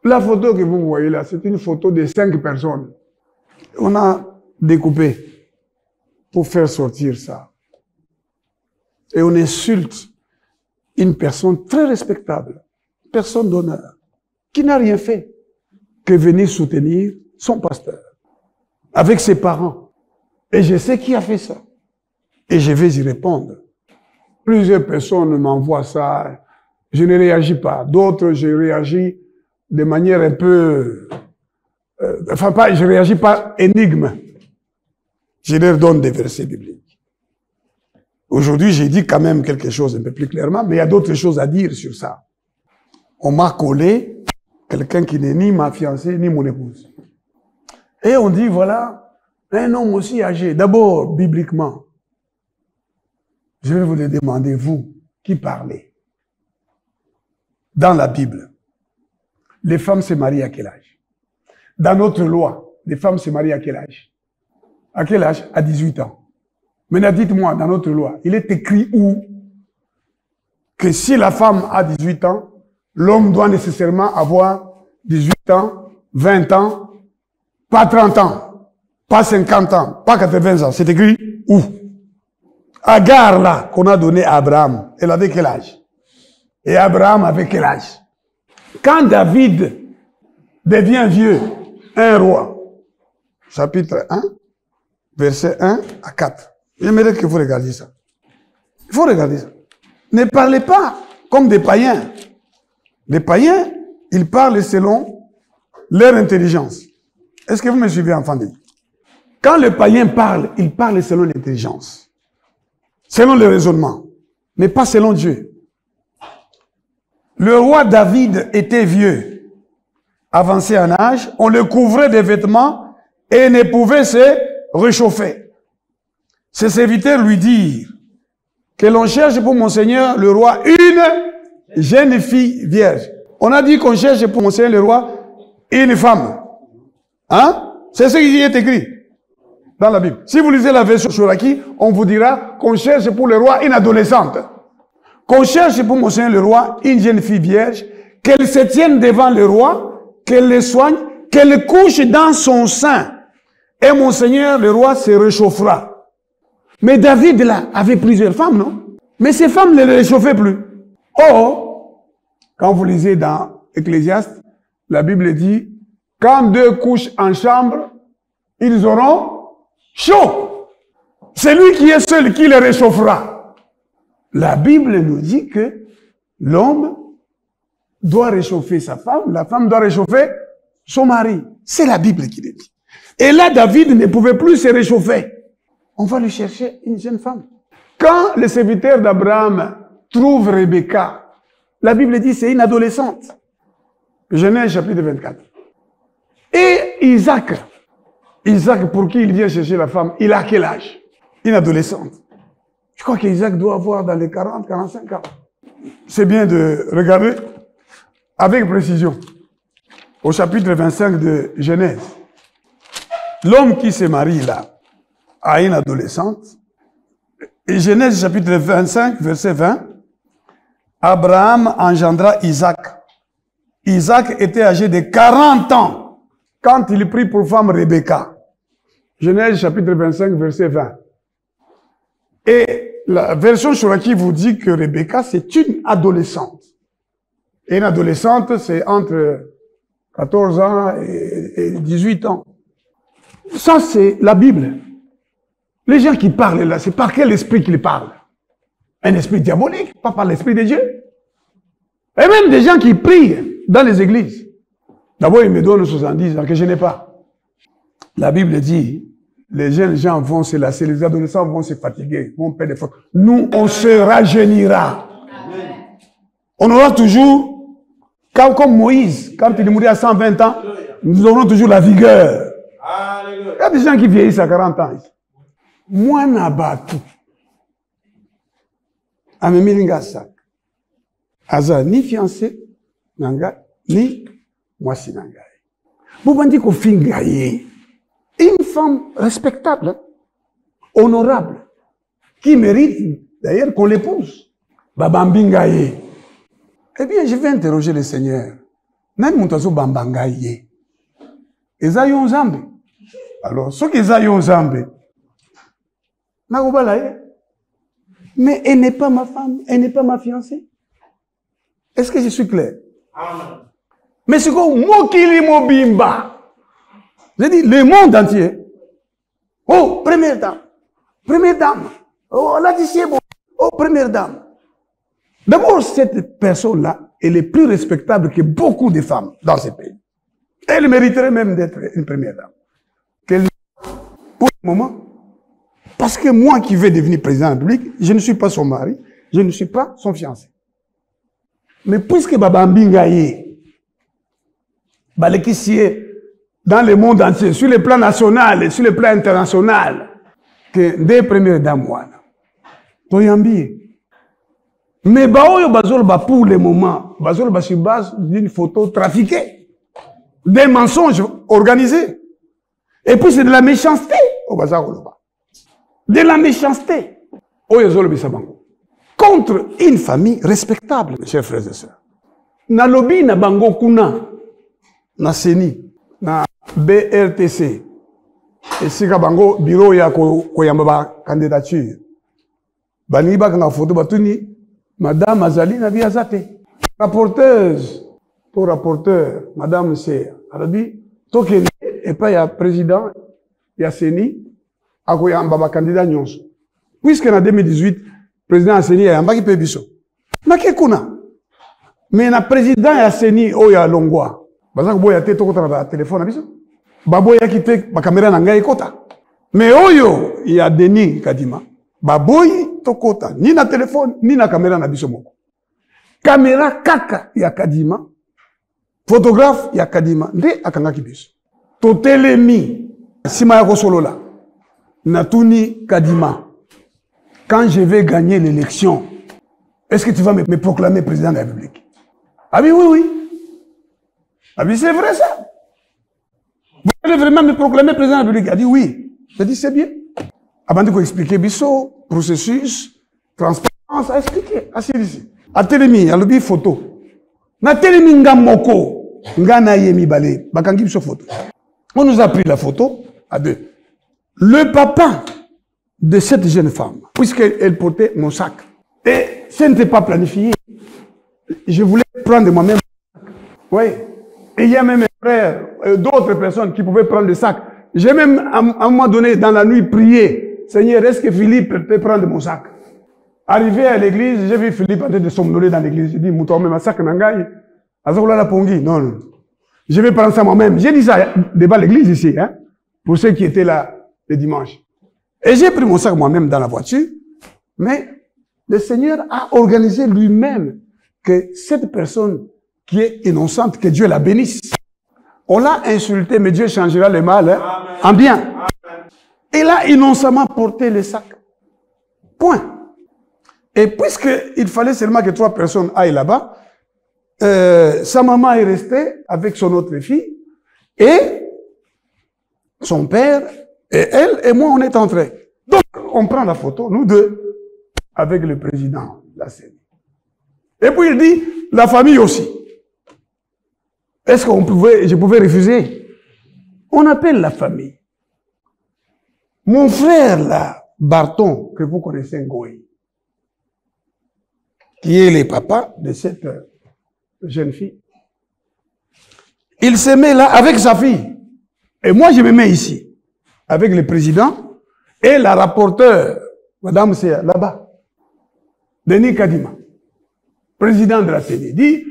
La photo que vous voyez là, c'est une photo de 5 personnes. On a découpé pour faire sortir ça. Et on insulte une personne très respectable, personne d'honneur, qui n'a rien fait que venir soutenir son pasteur, avec ses parents. Et je sais qui a fait ça. Et je vais y répondre. Plusieurs personnes m'envoient ça, je ne réagis pas. D'autres, je réagis de manière un peu... je ne réagis pas énigme. Je leur donne des versets bibliques. Aujourd'hui, j'ai dit quand même quelque chose un peu plus clairement, mais il y a d'autres choses à dire sur ça. On m'a collé quelqu'un qui n'est ni ma fiancée, ni mon épouse. Et on dit, voilà, un homme aussi âgé. D'abord, bibliquement, je vais vous le demander, vous, qui parlez. Dans la Bible, les femmes se marient à quel âge? Dans notre loi, les femmes se marient à quel âge? À quel âge? À 18 ans. Maintenant, dites-moi, dans notre loi, il est écrit où que si la femme a 18 ans, l'homme doit nécessairement avoir 18 ans, 20 ans, pas 30 ans, pas 50 ans, pas 80 ans. C'est écrit où? Agar, là, qu'on a donné à Abraham, elle avait quel âge? Et Abraham avait quel âge? Quand David devient vieux, un roi, chapitre 1, verset 1 à 4. J'aimerais que vous regardiez ça. Il faut regarder ça. Ne parlez pas comme des païens. Les païens, ils parlent selon leur intelligence. Est-ce que vous me suivez, enfant de Dieu? Quand le païen parle, il parle selon l'intelligence, selon le raisonnement, mais pas selon Dieu. Le roi David était vieux, avancé en âge, on le couvrait de vêtements et ne pouvait se réchauffer. Ses serviteurs lui dirent que l'on cherche pour mon Seigneur le roi une jeune fille vierge. On a dit qu'on cherche pour mon Seigneur le roi une femme. Hein? C'est ce qui est écrit dans la Bible. Si vous lisez la version Chouraki, on vous dira qu'on cherche pour le roi une adolescente. Qu'on cherche pour mon Seigneur le roi une jeune fille vierge, qu'elle se tienne devant le roi, qu'elle le soigne, qu'elle couche dans son sein. Et mon Seigneur le roi se réchauffera. Mais David, là, avait plusieurs femmes, non? Mais ces femmes ne le réchauffaient plus. Or, quand vous lisez dans Ecclésiaste, la Bible dit, quand 2 couchent en chambre, ils auront chaud. C'est lui qui est seul qui les réchauffera. La Bible nous dit que l'homme doit réchauffer sa femme, la femme doit réchauffer son mari. C'est la Bible qui le dit. Et là, David ne pouvait plus se réchauffer. On va lui chercher une jeune femme. Quand le serviteur d'Abraham trouve Rebecca, la Bible dit c'est une adolescente. Genèse chapitre 24. Et Isaac, pour qui il vient chercher la femme, il a quel âge? Une adolescente. Je crois qu'Isaac doit avoir dans les 40, 45 ans. C'est bien de regarder avec précision. Au chapitre 25 de Genèse. L'homme qui se marie là, à une adolescente. Et Genèse chapitre 25, verset 20. Abraham engendra Isaac. Isaac était âgé de 40 ans quand il prit pour femme Rebecca. Genèse chapitre 25, verset 20. Et la version Chouraki vous dit que Rebecca, c'est une adolescente. Et une adolescente, c'est entre 14 ans et 18 ans. Ça, c'est la Bible. Les gens qui parlent là, c'est par quel esprit qu'ils parlent? Un esprit diabolique, pas par l'esprit de Dieu. Et même des gens qui prient dans les églises. D'abord, ils me donnent 70 ans que je n'ai pas. La Bible dit, les jeunes gens vont se lasser, les adolescents vont se fatiguer, vont perdre des fois. Nous, on se rajeunira. Amen. On aura toujours, comme Moïse, quand il est mort à 120 ans, nous aurons toujours la vigueur. Alléluia. Il y a des gens qui vieillissent à 40 ans. Moi, n'abatu. Amemilinga sak. Aza ni fiancé, nanga, ni moisi nanga. Vous m'avez dit qu'on fingaye. Une femme respectable, honorable, qui mérite d'ailleurs qu'on l'épouse. Babambingaye. Eh bien, je vais interroger le Seigneur. Nani mutazo bambanga ye. Eza yo nzambe. Alors, ce qu'ils ont nzambe. Mais elle n'est pas ma femme, elle n'est pas ma fiancée. Est-ce que je suis clair? Amen. Mais c'est quoi Mokili Mobimba. J'ai dit le monde entier. Oh, première dame. Première dame. Oh, là, oh, première dame. D'abord, cette personne-là, elle est plus respectable que beaucoup de femmes dans ce pays. Elle mériterait même d'être une première dame. Pour le moment, parce que moi qui vais devenir président de la République, je ne suis pas son mari, je ne suis pas son fiancé. Mais puisque Baba Mbingaye, dans le monde entier, sur le plan national et sur le plan international, que des premières dames, Toyambi. Mais pour le moment, sur base d'une photo trafiquée, des mensonges organisés. Et puis c'est de la méchanceté. De la méchanceté. Contre une famille respectable, mes chers frères et sœurs. Na lobi na bango kuna, na seni, na BRTC, et si bango bureau ya koyamba candidature. Bani ba kanga photo batuni, Madame Azali na biazate. Rapporteuse, pour rapporteur, Madame c'est Arabi, toke et pas ya président, ya seni, akoyamba candidat nyonso. Puisque en 2018, président Asseni a yambaki pe biso. Nake kuna. Mais na président Asseni oya longwa. Bazako boya te toko na téléphone biso. Baboya kite ba caméra na ngai kota. Mais oyo ya Denis Kadima. Baboyi tokota ni na téléphone ni na caméra na biso moko. Caméra kaka ya Kadima. Photographe ya Kadima nde akangaki biso. Totelemi sima ya kosolola. Natuni Kadima. Quand je vais gagner l'élection, est-ce que tu vas me proclamer président de la République? Ah oui, oui, oui. Ah oui, c'est vrai ça. Vous allez vraiment me proclamer président de la République? Il a dit oui. J'ai dit c'est bien. Avant de vous expliquer, biso, processus, transparence, à expliquer. Assis ici. A télémi, à l'objet photo. Na télémi nga moko, nga na yemi balé, bakangi biso photo. On nous a pris la photo à deux. Le papa de cette jeune femme, puisqu'elle portait mon sac. Et ce n'était pas planifié. Je voulais prendre moi-même. Oui. Et il y a même un frère, d'autres personnes qui pouvaient prendre le sac. J'ai même, à un moment donné, dans la nuit, prié. Seigneur, est-ce que Philippe peut prendre mon sac? Arrivé à l'église, j'ai vu Philippe en train de somnoler dans l'église. J'ai dit, mouton, mais ma sac nangai. Azoula la pongi. Non, non. Je vais prendre ça moi-même. J'ai dit ça devant l'église ici, hein, pour ceux qui étaient là le dimanche. Et j'ai pris mon sac moi-même dans la voiture, mais le Seigneur a organisé lui-même que cette personne qui est innocente, que Dieu la bénisse. On l'a insulté, mais Dieu changera le mal hein, en bien. Il a innocemment porté le sac. Point. Et puisqu'il fallait seulement que 3 personnes aillent là-bas, sa maman est restée avec son autre fille, et son père, et elle et moi, on est entrés. Donc, on prend la photo, nous deux, avec le président de la CENI. Et puis il dit, la famille aussi. Est-ce qu'on pouvait, je pouvais refuser? On appelle la famille. Mon frère, là, Barton, que vous connaissez, Ngoï, qui est le papa de cette jeune fille, il se met là avec sa fille. Et moi, je me mets ici. Avec le président et la rapporteure, Madame c'est là-bas, Denis Kadima, président de la CENI, dit,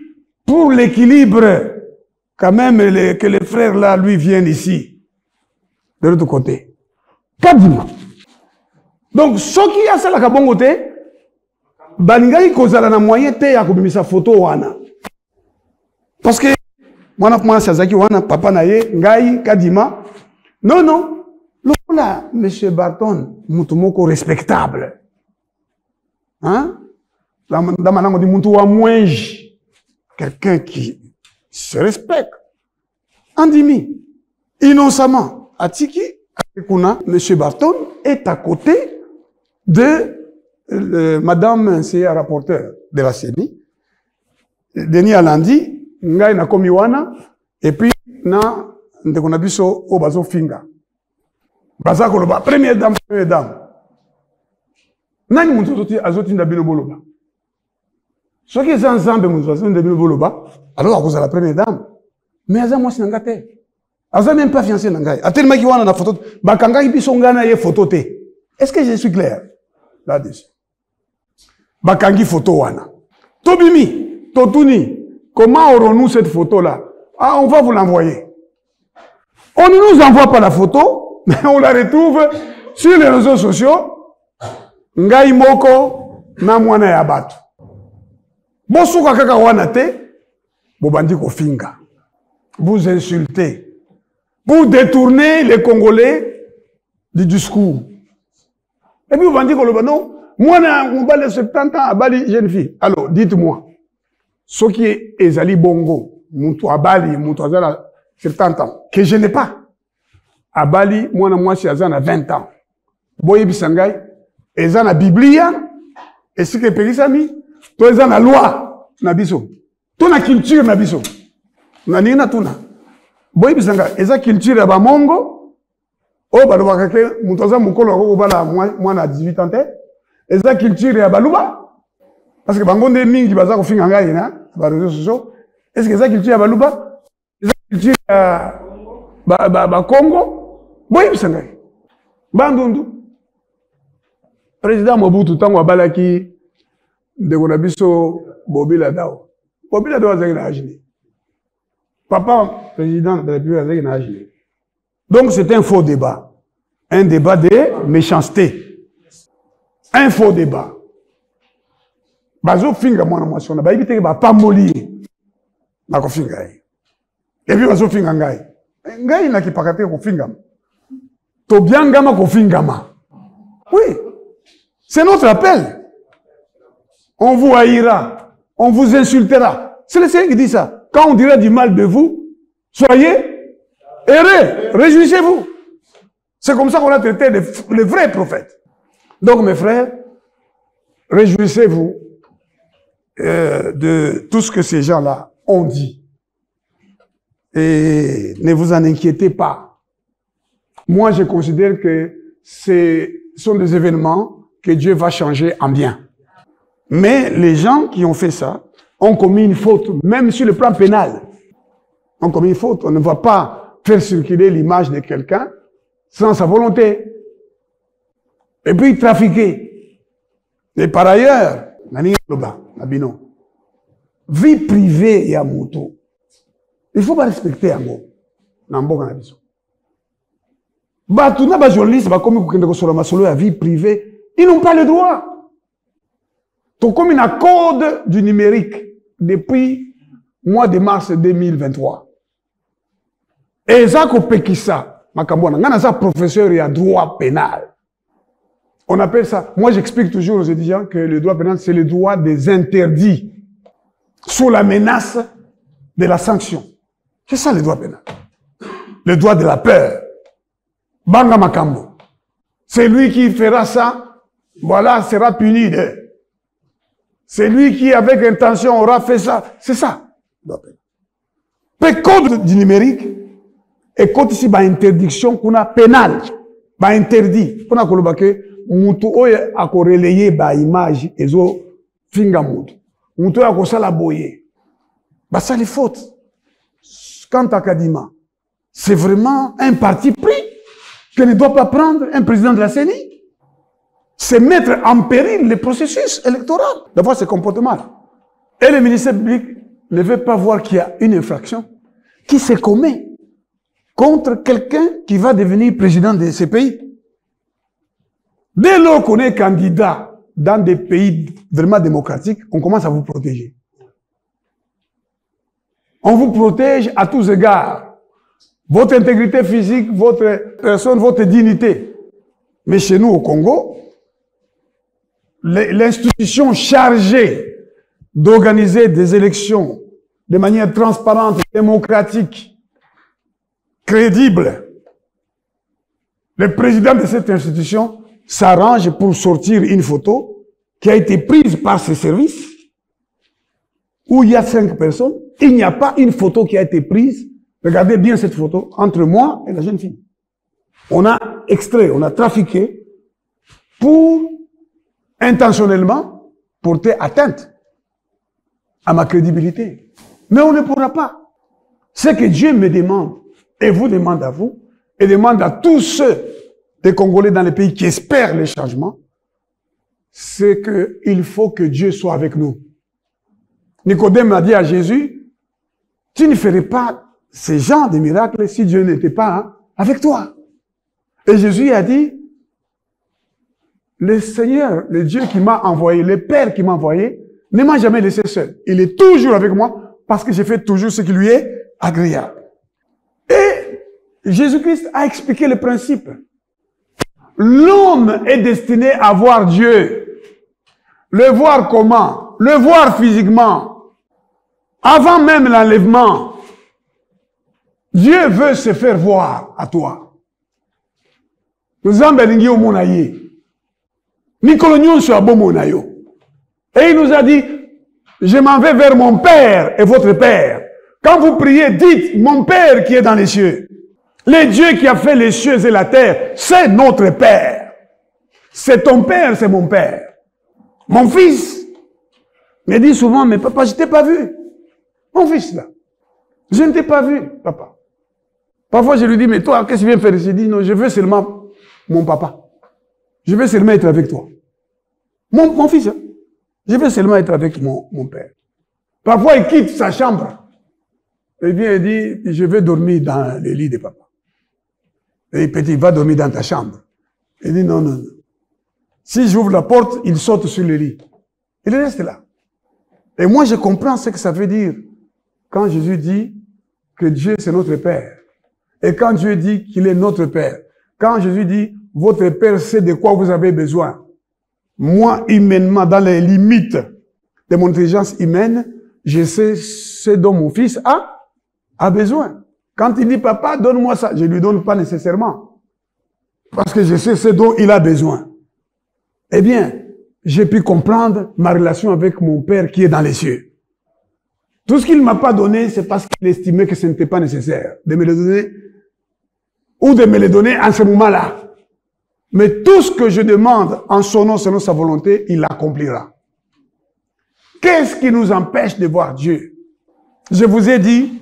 pour l'équilibre, quand même que les frères là, lui, viennent ici, de l'autre côté. Kadima. Donc, ce qui a ça là, bon côté, Baningaï kozala na moyen te ya kubimisa photo wana. Parce que, moi, moi, Sazaki wana, papa na ye, ngai, Kadima, non, non. Là, M. Barton, Moutoumoko respectable. Hein? Dans dit Moutoua Mouenge. Quelqu'un qui se respecte. Andimi, innocemment, Atiki, M. Barton est à côté de Madame, c'est un rapporteur de la CENI, Denis Alandi, ngai na komi wana, et puis, na, ndeko na biso, o bazo finga. Baza koloba, première dame. Nani mutu azoti ndabino boloba. Soki eza ensemble mutu azoti ndabino boloba, alors à cause de la première dame. Mais aza mwasi na ngate. Aza même pas fiancé na ngai. Atelema ki wana na photo, bakanga ki biso ngana ye photo te. Est-ce que je suis clair là-dessus? Bakangi photo wana. Tobimi, Totuni, comment aurons-nous cette photo-là? Ah, on va vous l'envoyer. On ne nous envoie pas la photo, mais on la retrouve sur les réseaux sociaux. Ngai moko na mwana ya batu. Bosuka kaka wana te, bobandi ko finga. Vous insultez. Vous détournez les Congolais du discours. Et puis vous bandi ko loba non, mwana mobali 70 ans abali jeune fille. Alors, dites-moi, ce qui est ezali bongo, mutu abali, mutu azala 70 ans, que je n'ai pas. Abali, mwana mwasi azana 20 ans. Boye bisangai, ezana Biblia, et ce que Périsami, to ezana loi, na biso. To na culture na biso. Na nina tuna. Boye bisangai, eza culture ya ba mongo, o balobaka ke mutu aza mukolo ko bala mwana 18 ans te. Eza culture ya baluba. Parce que bangonde mingi baza ko finga ngai na ba réseaux sociaux. Est-ce que eza culture ya baluba? Eza culture ya ba Congo. Boye bisangai. Bandundu. Président Mobutu tango abalaki ndeko na biso Bobila Dao. Bobila Dao azaki na agini. Papa président de la République azaki na agini. Donc c'est un faux débat. Un débat de méchanceté. Un faux débat. Bazo finga mwana mwasi na bayibi teke ba pamboli. Na ko finga yi. Et puis bazo finga ngai. Ngai na kipakate ko finga. To biangama ko fingama. Oui. C'est notre appel. On vous haïra. On vous insultera. C'est le Seigneur qui dit ça. Quand on dira du mal de vous, soyez heureux. Réjouissez-vous. C'est comme ça qu'on a traité les vrais prophètes. Donc, mes frères, réjouissez-vous de tout ce que ces gens-là ont dit. Et ne vous en inquiétez pas. Moi, je considère que ce sont des événements que Dieu va changer en bien. Mais les gens qui ont fait ça ont commis une faute, même sur le plan pénal. Ont commis une faute. On ne va pas faire circuler l'image de quelqu'un sans sa volonté. Et puis trafiquer. Et par ailleurs, vie privée ya moto. Il faut pas respecter yango. Namboka na biso. Ba tuna ba journaliste ba komi kokende ko solo masolo ya vie privée. Ils n'ont pas le droit. Donc, comme il y a un code du numérique depuis le mois de mars 2023. Et ça, c'est professeur et droit pénal. On appelle ça, moi j'explique toujours aux étudiants que le droit pénal, c'est le droit des interdits sous la menace de la sanction. C'est ça le droit pénal. Le droit de la peur. Banga Makambo. C'est lui qui fera ça. Voilà, sera puni de. C'est lui qui, avec intention, aura fait ça. C'est ça. Le code du numérique et code ici, interdiction qu'on a pénale. Interdit. On a que mutu oye a relayer image et zo finga mutu. Mutu a sala boye. Ça les fautes. Quant à Kadima, c'est vraiment un parti pris que ne doit pas prendre un président de la CENI. C'est mettre en péril le processus électoral d'avoir ce comportement-là. Et le ministère public ne veut pas voir qu'il y a une infraction qui se commet contre quelqu'un qui va devenir président de ce pays. Dès lors qu'on est candidat dans des pays vraiment démocratiques, on commence à vous protéger. On vous protège à tous égards. Votre intégrité physique, votre personne, votre dignité. Mais chez nous, au Congo, l'institution chargée d'organiser des élections de manière transparente, démocratique, crédible, le président de cette institution s'arrange pour sortir une photo qui a été prise par ses services où il y a 5 personnes il n'y a pas une photo qui a été prise. Regardez bien cette photo entre moi et la jeune fille. On a extrait, on a trafiqué pour intentionnellement porter atteinte à ma crédibilité. Mais on ne pourra pas. Ce que Dieu me demande, et vous demande à vous, et demande à tous ceux des Congolais dans les pays qui espèrent les changements, c'est qu'il faut que Dieu soit avec nous. Nicodème a dit à Jésus, tu ne ferais pas ces genres de miracles si Dieu n'était pas avec toi. Et Jésus a dit, le Seigneur, le Dieu qui m'a envoyé, le Père qui m'a envoyé, ne m'a jamais laissé seul. Il est toujours avec moi parce que j'ai fait toujours ce qui lui est agréable. Et Jésus-Christ a expliqué le principe. L'homme est destiné à voir Dieu. Le voir comment? Le voir physiquement. Avant même l'enlèvement. Dieu veut se faire voir à toi. Nous avons béni au monaïe. Nicolonion sur Abomonayo. Et il nous a dit, je m'en vais vers mon Père et votre Père. Quand vous priez, dites, mon Père qui est dans les cieux. Le Dieu qui a fait les cieux et la terre, c'est notre Père. C'est ton Père, c'est mon Père. Mon fils me dit souvent, mais papa, je ne t'ai pas vu. Mon fils là, je ne t'ai pas vu, papa. Parfois je lui dis, mais toi, qu'est-ce que tu viens faire ici? Il dit, non, je veux seulement mon papa. Je veux seulement être avec toi. Mon fils, hein? Je veux seulement être avec mon père. Parfois, il quitte sa chambre. Il vient et dit, je veux dormir dans le lit de papa. Et petit, va dormir dans ta chambre. Il dit, non, non, non. Si j'ouvre la porte, il saute sur le lit. Il reste là. Et moi, je comprends ce que ça veut dire quand Jésus dit que Dieu, c'est notre Père. Et quand Dieu dit qu'il est notre Père. Quand Jésus dit, votre Père sait de quoi vous avez besoin. Moi, humainement, dans les limites de mon intelligence humaine, je sais ce dont mon fils a besoin. Quand il dit, papa, donne-moi ça, je ne lui donne pas nécessairement. Parce que je sais ce dont il a besoin. Eh bien, j'ai pu comprendre ma relation avec mon Père qui est dans les cieux. Tout ce qu'il ne m'a pas donné, c'est parce qu'il estimait que ce n'était pas nécessaire de me le donner ou de me le donner en ce moment-là. Mais tout ce que je demande en son nom, selon sa volonté, il l'accomplira. Qu'est-ce qui nous empêche de voir Dieu? Je vous ai dit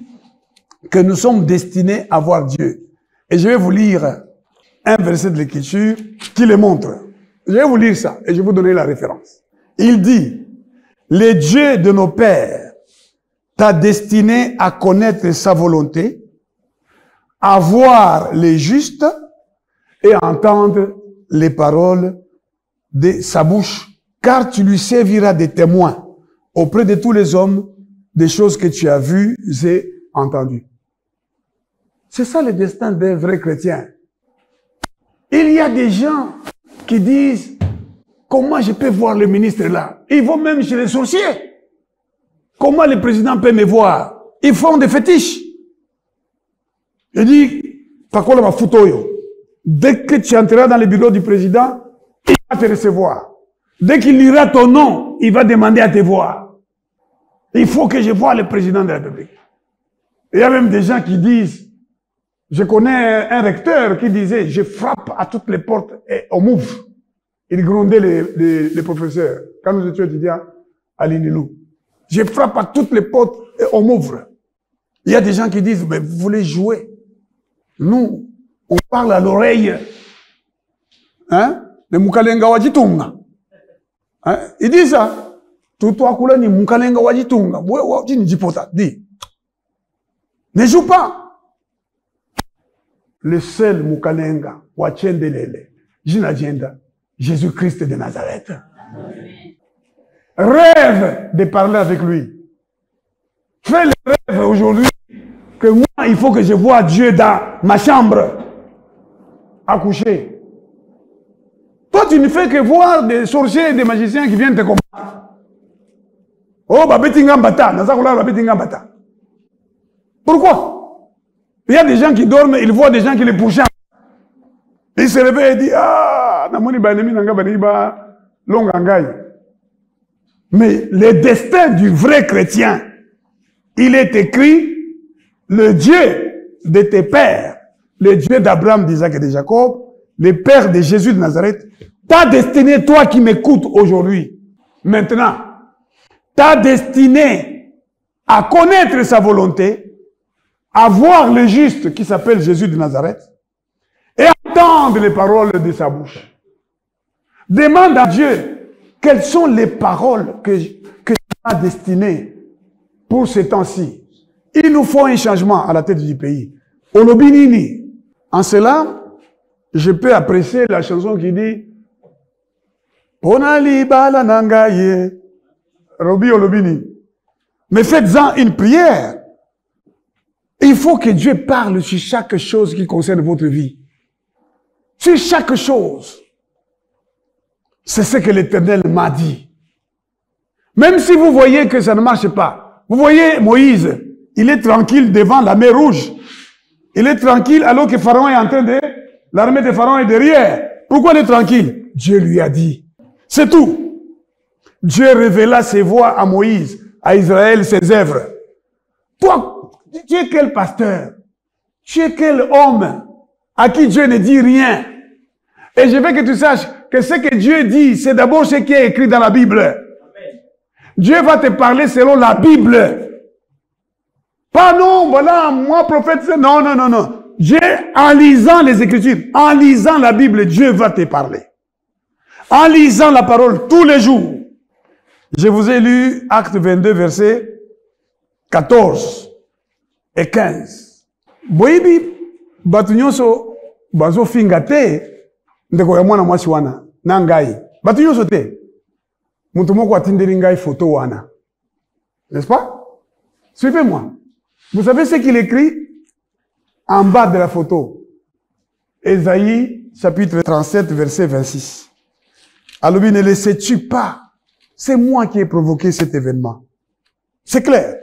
que nous sommes destinés à voir Dieu. Et je vais vous lire un verset de l'Écriture qui le montre. Je vais vous lire ça et je vais vous donner la référence. Il dit, le Dieu de nos pères t'a destiné à connaître sa volonté, à voir les justes et à entendre les paroles de sa bouche, car tu lui serviras de témoin auprès de tous les hommes des choses que tu as vues et entendues. C'est ça le destin d'un vrai chrétien. Il y a des gens qui disent, comment je peux voir le ministre là? Ils vont même chez les sorciers. Comment le président peut me voir? Ils font des fétiches. Il dit, dès que tu entreras dans le bureau du président, il va te recevoir. Dès qu'il lira ton nom, il va demander à te voir. Il faut que je voie le président de la République. Il y a même des gens qui disent, je connais un recteur qui disait, je frappe à toutes les portes et on m'ouvre. Il grondait les professeurs quand nous étions étudiants à l'INILU. Je frappe à toutes les portes et on m'ouvre. Il y a des gens qui disent, mais vous voulez jouer? Nous, on parle à l'oreille, hein, de Mukalenga Wajitunga. Hein? Il dit ça. Tout toi ni Mukalenga Wajitunga. Dis. Ne joue pas. Le seul Mukalenga Wachendelele, Jinagenda, Jésus-Christ de Nazareth. Rêve de parler avec lui. Fais le rêve aujourd'hui que moi, il faut que je voie Dieu dans ma chambre à coucher. Toi, tu ne fais que voir des sorciers et des magiciens qui viennent te combattre. Oh, Babetingambata, Nazakoula Babetingambata. Pourquoi? Il y a des gens qui dorment, ils voient des gens qui les pourchassent. Ils se réveillent et disent, ah, Namoni Banemi Nanga Baniba Longangai. Mais le destin du vrai chrétien, il est écrit, le Dieu de tes pères, le Dieu d'Abraham, d'Isaac et de Jacob, le Père de Jésus de Nazareth, t'a destiné, toi qui m'écoutes aujourd'hui, maintenant, t'a destiné à connaître sa volonté, à voir le juste qui s'appelle Jésus de Nazareth, et à entendre les paroles de sa bouche. Demande à Dieu quelles sont les paroles que tu as destinées pour ces temps-ci. Il nous faut un changement à la tête du pays. Olobinini. En cela, je peux apprécier la chanson qui dit Onali bala nangaye. Robi Olobini. Mais faites-en une prière. Il faut que Dieu parle sur chaque chose qui concerne votre vie. Sur chaque chose. C'est ce que l'Éternel m'a dit. Même si vous voyez que ça ne marche pas. Vous voyez Moïse, il est tranquille devant la mer Rouge. Il est tranquille alors que Pharaon est en train de... L'armée de Pharaon est derrière. Pourquoi il est tranquille? Dieu lui a dit. C'est tout. Dieu révéla ses voies à Moïse, à Israël, ses œuvres. Toi, tu es quel pasteur? Tu es quel homme à qui Dieu ne dit rien? Et je veux que tu saches que ce que Dieu dit, c'est d'abord ce qui est écrit dans la Bible. Amen. Dieu va te parler selon la Bible. Pas non, voilà, moi prophète, non, non, non, non. Dieu, en lisant les Écritures, en lisant la Bible, Dieu va te parler. En lisant la parole tous les jours. Je vous ai lu Acte 22, versets 14 et 15. Boibi, batunyoso, bazo fingate, ndeko ya mwana mwasi wana, na ngai. Batunyoso te. Muntu moko atindeli ngai photo wana. N'est-ce pas? Suivez-moi. Vous savez ce qu'il écrit en bas de la photo? Ésaïe, chapitre 37, verset 26. Alors, ne le sais-tu pas? C'est moi qui ai provoqué cet événement. C'est clair.